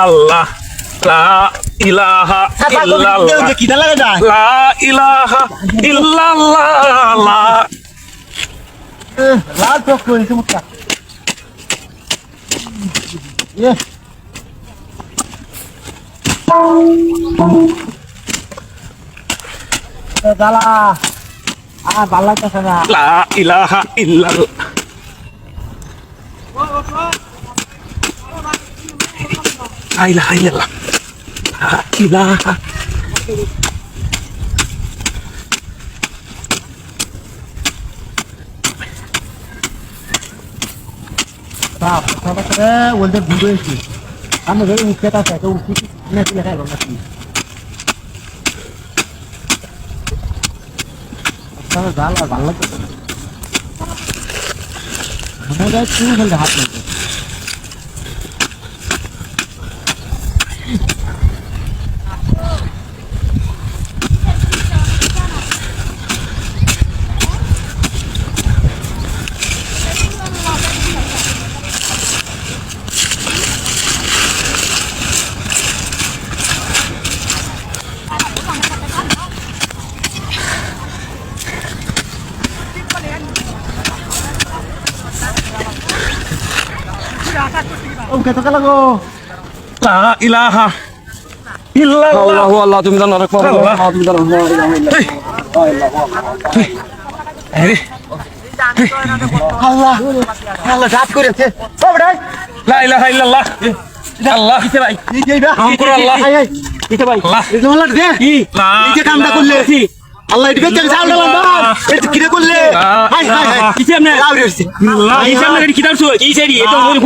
আল্লাহ লা ইলাহা ইল্লাল্লাহ লা ইলাহা ইল্লাল্লাহ লা লাল চোখ করেছে মুখটা জ্বালা ভাল লাগতেছে না লা ইলাহা ইল্লাল্লাহ লা ইলাহা ইল্লাল্লাহ লা ইলাহা ওদের ভিডিও এসেছি আমি ধরে মুখে আছে তো উঠি নাকি লেখা গেল নাকি জ্বালা ভাল লাগতেছে মনে হয় চুল ফেলতে হাত লাগবে লা ইলাহা ইল্লাল্লাহ আল্লাহ তুমি জানো অনেক তুমি জানো আরে আল্লাহ আল্লাহ জাত করেছে সব রে লা ইলাহা ইল্লাল্লাহ আল্লাহ কিতে ভাই এই যে নাম করো আল্লাহ কিতে ভাই আল্লাহ এই তোমার দে কি এই যে কামটা করলে আল্লাহ এটা বেচে চাল দিলাম বাবা এটা কিরে করলে হাই হাই হাই কিছে আপনি লাভ হইছে আল্লাহ কিছে আপনি কি দাঁড়ছো কি সেরি এটা ওই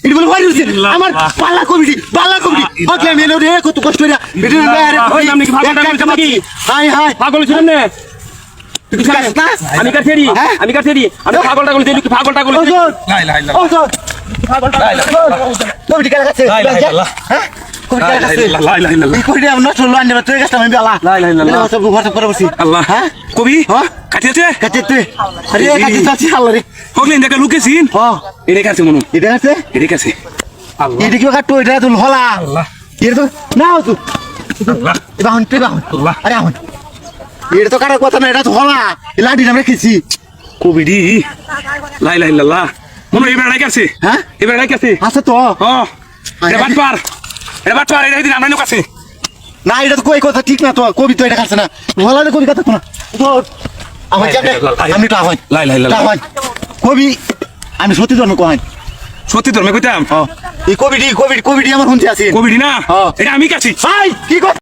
এটা বলে হইছে আমার পাল্লা কমিটি ওকে আমি এলো রে কত কষ্ট করে এটা আরে ওই নাম নাকি ভাগটা করতে নাকি হাই হাই পাগল ছিলাম না আমি কাছেরি আমি পাগলটা বলে দিই পাগলটা বলে লা ইলাহা ইল্লাল্লাহ ও স্যার পাগলটা কমিটি কার কাছে লা ইলাহা ইল্লাল্লাহ হ্যাঁ কমিটি কার কাছে লা ইলাহা ইল্লাল্লাহ এই কমিটি আমরা চলো আনবে তুই কাছে আমি বেলা লা ইলাহা ইল্লাল্লাহ সব ঘর করে বসি আল্লাহ হ্যাঁ কবি হ্যাঁ কাটিয়েছে কাছে তুই আরে কাছে চাচি আল্লাহ রে হগলেন দেখা লুকেছিন হ্যাঁ এরে কাছে মনু এটা আছে এরে কাছে আল্লাহ এটা কি কাটো এটা তুই হলা আল্লাহ এটা তো নাও তুই আল্লাহ এটা হন তুই বাহন আল্লাহ আরে হন এটা তো কাটার কথা না এটা তো হলা লাডি আমরা রেখেছি কবিডি লা ইলাহা ইল্লাল্লাহ মনু এবার নাই কাছে হ্যাঁ এবার নাই কাছে আছে তো হ্যাঁ এটা বাটপার এটা দিন আমরা কাছে না এটা তো কই কথা ঠিক না তো কবি তো এটা খাচ্ছে না হলা কবি কথা তো না তো আমার যাবে আমি টা হয় লা ইলাহা ইল্লাল্লাহ কবি আমি সত্যি জন্ম কহাই সত্যি ধর্মে কইতাম এই কবিডি আমার শুনতে আছে কবিডি না হ্যাঁ। এটা আমি কাছি ভাই কি